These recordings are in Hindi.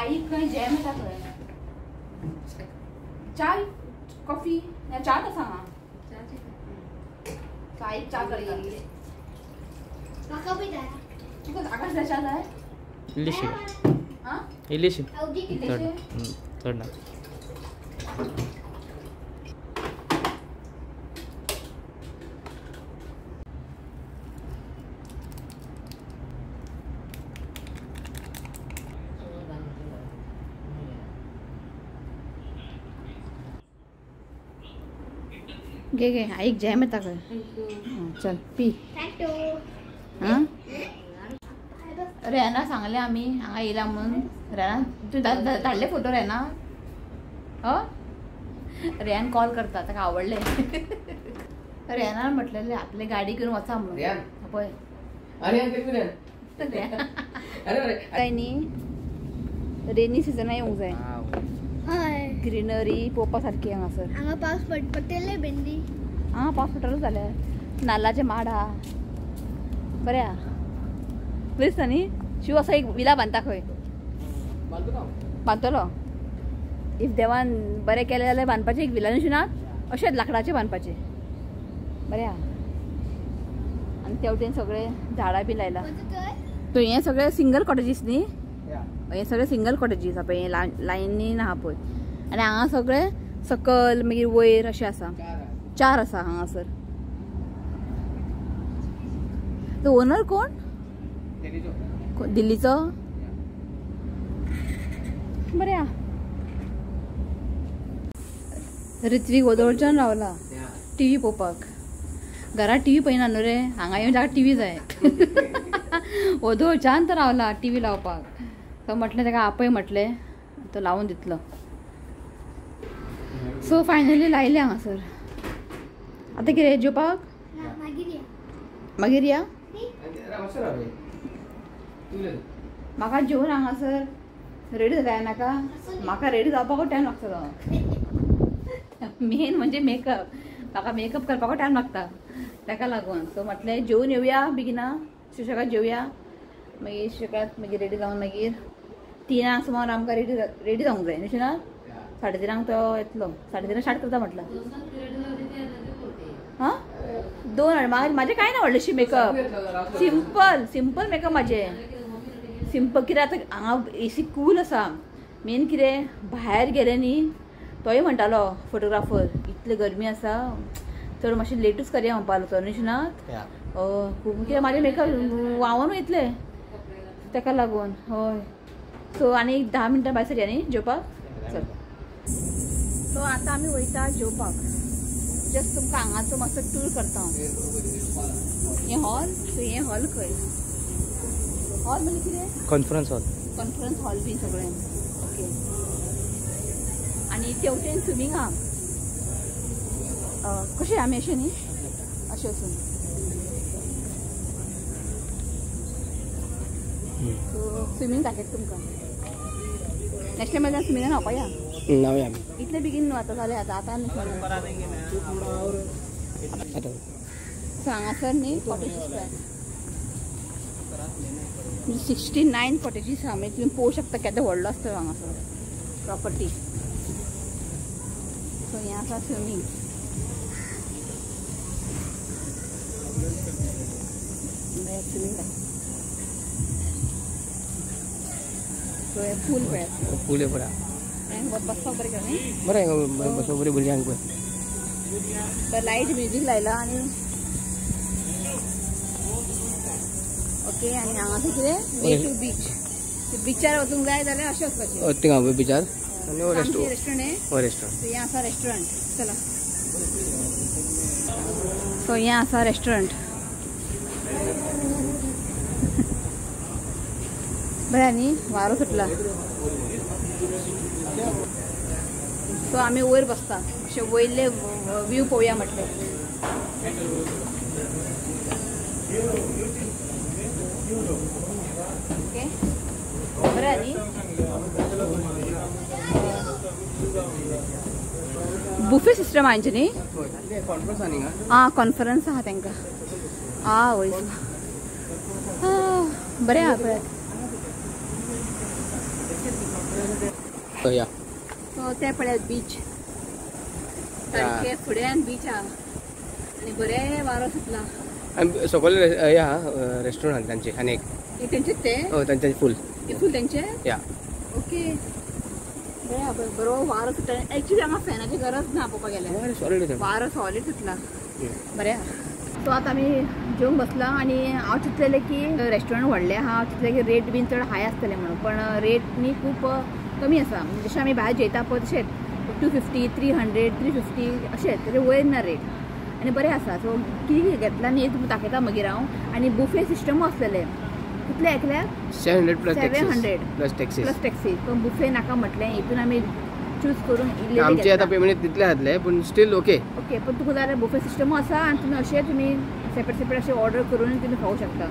आई खंय जॅम येता खंय चाय कॉफी चा कसा हां चाय चा करता तुका आकाश चा जाय इल्लीशी हां इल्लीशी इल्लीशी चड ना घे घे आईक जॅम येता खंय चल पी हां रेना सांगले आमी हांगा येयला म्हणून रेना तू धाडले फोटो रेना हो रेन कॉल करता ताका आवडले रेना म्हटलेले आपले गाडी घेऊन वचा म्हणून पळय काय न्ही रेनी सिजन येवंक जाय ग्रीनरी पळोवपा सारकी हांगासर हांगा पावस पडटले भेंडी हां पावस पडटलो जाल्यार नाल्लाचे माड आहा बरें आहा बरें दिसता न्ही शिव असो एक विला बांदता खंय बांदतलो इफ देवान बरें केलें जाल्यार बांदपाचें एक विला न्ही ना अशेंच लाकडाचें बांदपाचें बरें आहा आनी तेवटेन सगळे झाडां बी लायला तो हे सगळे सिंगल कॉटेजीस न्ही हे सगळे सिंगल कॉटेजीस आहा पळय हे लायनीन आहा पळय आनी हांगा सगळे सकल मागीर वयर अशें आसा 4 आसा हांगासर तो ओनर कोण दिल्लीचो बरें आहा ऋत्वीक वदोळच्यान रावला टीव्ही पळोवपाक घरात टीव्ही पळयना न्हू रे हांगा येवन जाका टीव्ही जाय वदोळच्यान तो रावला टीव्ही लावपाक तो म्हटलें ताका आपय म्हटलें तो लावून दितलो सो फायनली लायले हांगासर आतां कितें जेवपाक मागीर या म्हाका जेवून हांगासर रेडी जाल्या नाका म्हाका रेडी जावपाकूच टायम लागतलो मेन म्हणजे मेकअप म्हाका मेकअप करपाकूच टायम लागता ताका लागून सो म्हटलें जेवून येवया बेगिना सुशेगाद जेवया मागीर सुशेगाद मागीर रेडी जावन मागीर 3 सुमार आमकां रेडी जावंक जाय न्ही ना 3:30 तो येतलो 3:30 स्टार्ट करता म्हटलं हां 2 म्हाजें कांय ना व्हडलेशी मेकअप सिंपल मेकअप म्हाजें सिंपल कित्याक आतां हांगा एसी कूल आसा मेन कितें भायर गेलें न्ही तोय म्हणटालो फोटोग्राफर इतली गरमी आसा चड मातशें लेटूच करया म्हणपालो तो निशनाथ खूब कित्याक म्हाजें मेकअप व्हांवून वयतले ताका लागून हय सो आनी 10 मिनटां भायर सरया न्ही जेवपाक चल सो आतां आमी वयता जेवपाक जस्ट तुमकां हांगाचो मातसो टूर करता हें हॉल सो हें हॉल खंय हॉल म्हणजे कितें कॉन्फरन्स हॉल बी सगळें ओके आनी तेवटेन स्विमींग आहा कशें आमी अशें न्ही अशें वचून सो स्विमींग दाखयता तुमकां नेक्स्ट टायम स्विमींगान न्हावपा या इतले बेगीन न्हू आतां जालें आतां सो हांगासर न्ही कॉटेजीस जाय 69 कॉटेजीस आहा मागीर तुमी पळोवंक शकता केदो व्हडलो आसता हांगासर प्रॉपर्टी सो हें आसा स्विमींग स्विमींग सो हें पूल पूल पळय बसपाक बरें केलें न्ही बरें बसपाक बरें भुरग्यांक पळय लायट म्युजीक लायला आनी ओके आनी हांगासर कितें वे टू बीच बिचार वचूंक जाय जाल्यार अशें वचपाचें थिंगा बिचार आनी रेस्टॉरंट हें आसा रेस्टॉरंट चला सो हें आसा रेस्टॉरंट बरें न्ही वारो सुटला सो आमी वयर बसता अशें वयले व्यू पळोवया म्हटलें ओके बरें न्ही बुफे सिस्टम हांचे न्ही आं कॉन्फरन्स आहा तांकां आं वय बरें आहा पळय या सो ते पळयात बीच सारखे फुड्यान बीच हा आणि बरे वारो सुटला आनी सकयल या रेस्टॉरंट तांचे आनी एक तेंचे ते तांचे फूल फूल तेंचे या ओके बरो वारो सुटला एक्चुअली हांगा फॅनाची गरज ना पळोवपाक गेल्यार वारो सॉलिड सुटला बरें आहा सो आतां आमी जेवंक बसला आनी हांव चिंतलेलें की रेस्टॉरंट व्हडलें आहा हांव चिंतलें की रेट बीन चड हाय आसतलें म्हणून पण रेट न्ही खूब कमी आसा जशें आमी भायर जेयता पळय तशेंच 250 300 350 अशेंच तेजे वयर ना रेट आनी बरें आसा सो कितें घेतलां न्ही तुमकां दाखयता मागीर हांव आनी बुफे सिस्टमूय आसलेलें कितले एकल्याक 700 प्लस टॅक्सी पण बुफे नाका म्हटलें हितून आमी चूज करून आमचे आतां पेमेंट तितले जातले पण स्टील ओके पण तुका जाल्यार बुफे सिस्टमूय आसा आनी तुमी अशें तुमी सेपरेट अशें ऑर्डर करून तुमी खावूं शकता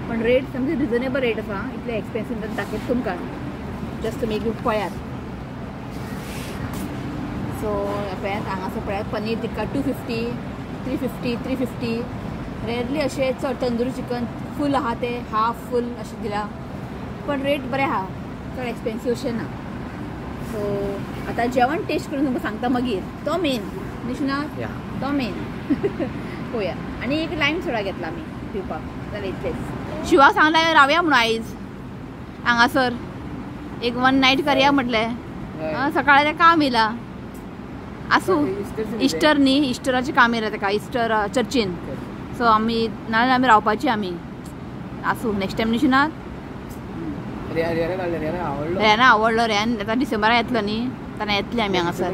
पण रेट सामकी रिजनेबल रेट आसा इतले एक्सपेन्सीव दाखयता तुमकां जस्ट तुमी एक पळयात सो पळयात हांगासर पळयात पनीर टिक्का 250 350 350 रेअरली अशें चड तंदुरी चिकन फूल आहा ते हाफ फूल अशें दिला पण रेट बरें आहा चड एक्सपेन्सीव अशें ना सो आतां जेवण टेस्ट करून तुमकां सांगता मागीर तो मेन निशनाथ तो मेन पळोवया आनी एक लायम सोडा घेतला आमी पिवपाक जाल्यार इतलेच शिवाक सांगलें रावया म्हणून आयज हांगासर एक 1 नायट करया म्हटलें सकाळी तें काम येयला आसूं इस्टर न्ही इस्टराचें काम येयला तेका इस्टर चर्चीन सो आमी नाजाल्यार आमी रावपाची आमी आसूं नेक्स्ट टायम निशनाथ रेना आवडलो रेन आतां डिसेंबरान येतलो न्ही तेन्ना येतले आमी हांगासर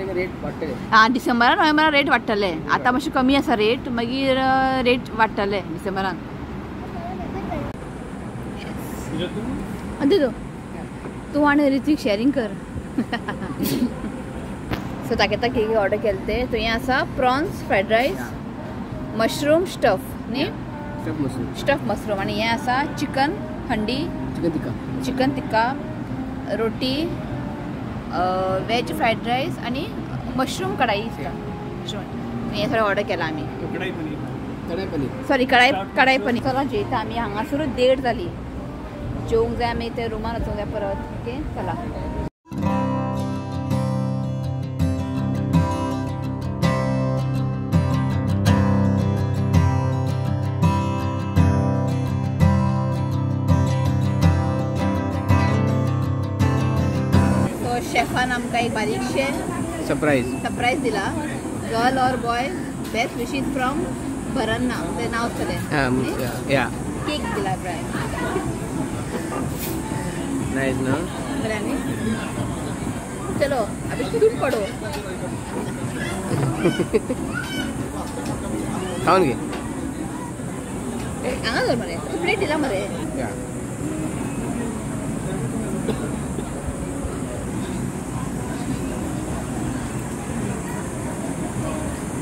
डिसेंबरान नोव्हेंबरान रेट वाडटले आतां मातशें कमी आसा रेट मागीर रेट वाडटले डिसेंबरान तूं आनी ऋतीक शेअरिंग कर सो दाखयता की ऑर्डर केलें तें थंय आसा prawns fried rice mushroom stuff न्ही स्टफ मशरूम आनी हें आसा चिकन हंडी चिकन टिक्का रोटी वेज फ्रायड रायस आनी मशरूम कढाई आसता हें सगळें ऑर्डर केलां आमी सॉरी कढाई पनीर चला जेयता आमी हांगासरूच 1:30 जाली जेवंक जाय आमी ते रुमान वचूंक जाय परत ओके चला शेफान आमकां एक बारीकशें सरप्राईज दिला गर्ल और बॉय बेस्ट विशीज फ्रॉम बरन्ना तें नांव आसतलें केक दिला ड्राय नाइस ना बरें न्ही चलो अभी टूट पडो खाऊन घे हांगा दवर मरे प्लेट दिला मरे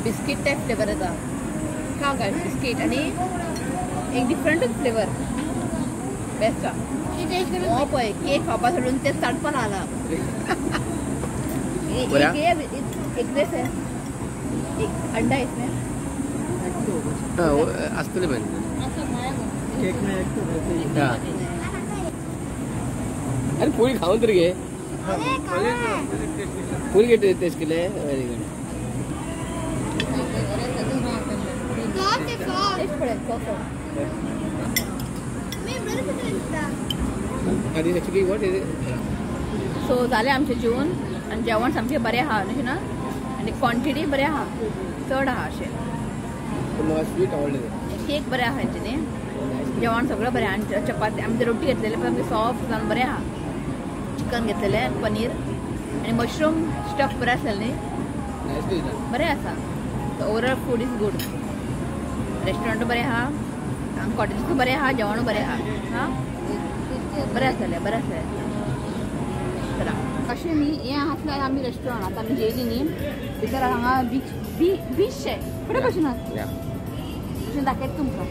बिस्किट टाइप फ्लेवर येता खा काय बिस्किट आणि एक डिफरंटच फ्लेवर बेस्ट हो पळय केक खावपा सोडून ते चाटपा लागला एक देश है एक अंडा इसमें असतले पण केक में एक अरे पूरी खाऊन तरी घे पूरी घे टेस्ट केले व्हेरी गुड सो जालें आमचें जेवण आनी जेवण सामकें बरें आहा न्ही ना आनी क्वॉन्टिटी बरें आहा चड आहा अशें स्वीट आवडलें केक बरें आहा हेंचे न्ही जेवण सगळें बरें आनी चपाती आमी रोटी घेतलेली पण सॉफ्ट जावन बरें आहा चिकन घेतलेलें पनीर आनी मशरूम स्टफ बरें आसलेलें न्ही बरें आसा overall food is good restaurant बरें आहा कॉटेज बरें आहा जेवण बरें आहा हां बरें आसलेलें चला अशें न्ही हें आसल्यार आमी रेस्टॉरंट आतां आमी जेयली न्ही भितर हांगा बीच शे बरें भशेन अशें दाखयता तुमकां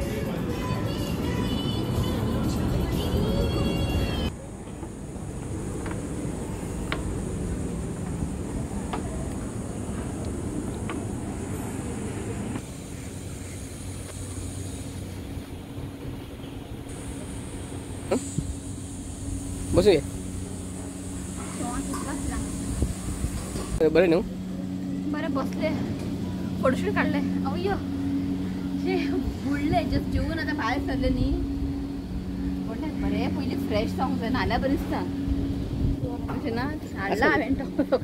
बसूया बरें न्हू बरें बसले फोटोशूट काढले अय्यो बुडले जस्ट जेवून आता भायर सरले न्ही म्हटलें बरें पयलीं फ्रेश जावंक जाय नाल्यार बरें दिसता अशें ना हाडला हांवें तो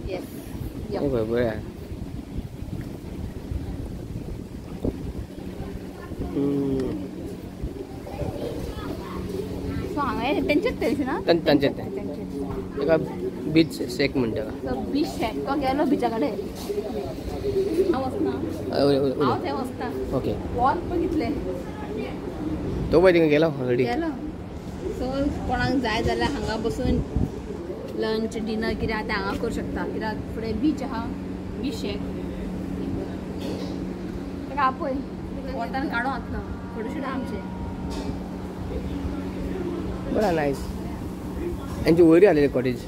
येस बरें सो हांगा तेंचेच तेंचे ना तांचें तें ताका बीच शेक म्हणटा तो बीच शेक तो गेलो बिचा कडेन हांव वचना हांव थंय वचना ओके वॉल पळय कितले तो पळय थिंगा गेलो ऑलरेडी गेलो सो कोणाक जाय जाल्यार हांगा बसून लंच डिनर कितें आहा तें हांगा करूं शकता कित्याक फुडें बीच आहा बीच शेक ताका आपय वतान काडूं जातलो फोटोशूट आहा आमचें बरं नायस तांचे वयर आलेले कॉटेज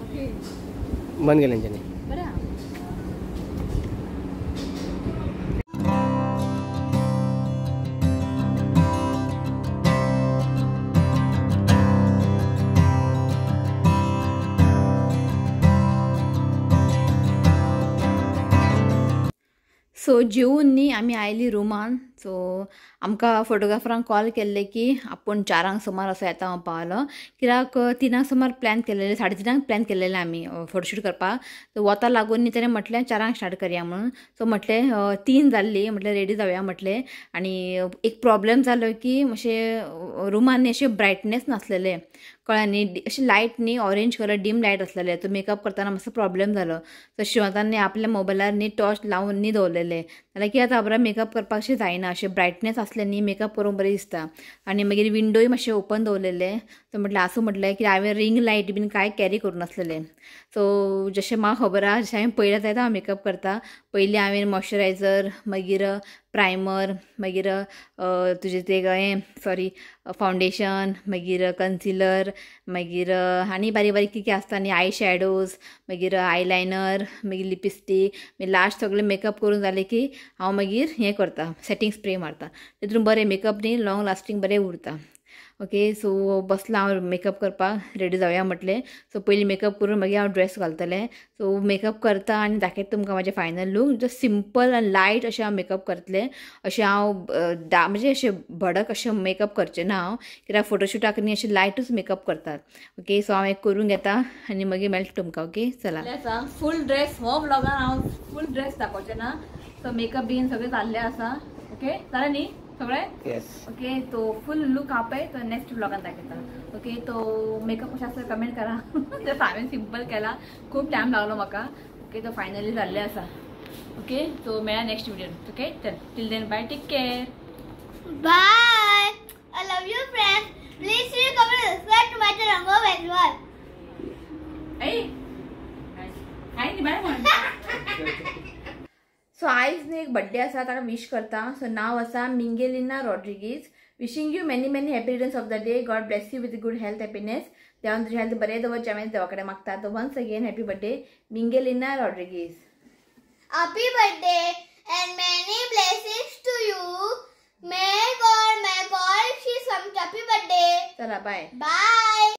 ओके बंद केले तेंच्यांनी बरें आहा सो जेवून न्ही आमी आयली रुमान सो आमकां फोटोग्राफरांक कॉल केल्ले की आपूण 4 सुमार असो येता हांव पावलो कित्याक 3 सुमार प्लॅन केल्लेले 3:30 प्लॅन केल्लेले आमी फोटोशूट करपाक सो वता लागून न्ही तेणें म्हटलें 4 स्टार्ट करया म्हणून सो म्हटलें 3 जाल्ली म्हटलें रेडी जावया म्हटलें आनी एक प्रॉब्लेम जालो की मातशें रुमान न्ही अशें ब्रायटनेस नासलेले कळ्ळें न्ही अशें लायट न्ही ऑरेंज कलर डीम लायट आसलेले तो मेकअप करतना मातसो प्रॉब्लेम जालो सो शिवतान न्ही आपल्या मोबायलार न्ही टॉर्च लावन न्ही दवरलेले जाल्यार कितें जाता बरें मेकअप करपाक अशें जायना अशें ब्रायटनेस आसलें न्ही मेकअप करूंक बरें दिसता आनी मागीर विंडोय मातशें ओपन दवरलेले सो म्हटलें आसूं म्हटलें की हांवें रिंग लायट बीन कांय कॅरी करूं नासलेलें सो जशें म्हाका खबर आहा जशें हांवें पयलें जायत हांव मेकअप करता पयलीं हांवें मॉइश्चरायझर मागीर प्रायमर मागीर तुजें तें हें सॉरी फावंडेशन मागीर कन्सिलर मागीर आनी बारीक बारीक कितें आसता न्ही आय शॅडोज मागीर आयलायनर मागीर लिपस्टीक मागीर लास्ट सगळें मेकअप करून जालें की हांव मागीर हें करता सेटींग स्प्रे मारता तितून बरें मेकअप न्ही लॉंग लास्टींग बरें उरता ओके सो बसलां हांव मेकअप करपाक रेडी जावया म्हटलें सो पयलीं मेकअप करून मागीर हांव ड्रेस घालतलें सो मेकअप करता आनी दाखयता तुमकां म्हाजें फायनल लूक जस्ट सिंपल आनी लायट अशें हांव मेकअप करतलें अशें हांव म्हणजे अशें भडक अशें मेकअप करचें ना हांव कित्याक फोटोशूटाक न्ही अशें लायटूच मेकअप करतात ओके सो हांव एक करून घेता आनी मागीर मेळटा तुमकां ओके चला फूल ड्रेस हो व्लॉगान हांव फूल ड्रेस दाखोवचें ना सो मेकअप बीन सगळें जाल्लें आसा ओके जालें न्ही सगळें ओके तो फुल लूक हा पळय तो नेक्स्ट व्लॉगान दाखयता ओके तो मेकअप कशें आसा कमेंट करा जस्ट हांवें सिंपल केला खूब टायम लागलो म्हाका ओके तो फायनली जाल्लें आसा ओके सो मेळ्या नेक्स्ट व्हिडियोन ओके चल till then bye take care Bye. I love you, friends. Please share, comment, and subscribe to my channel as well. आई बाय सो आयज न्ही एक बर्थडे आसा ताका विश करता सो नाव आसा Mingelina Rodrigues wishing you many many happy returns of the day God bless you with good health happiness देवान तुझे हेल्थ बरें दवरचें हांवें देवा कडेन मागता तो once again happy birthday Mingelina Rodrigues Happy birthday and many blessings to you. May God wish you some happy birthday. चला बाय Bye.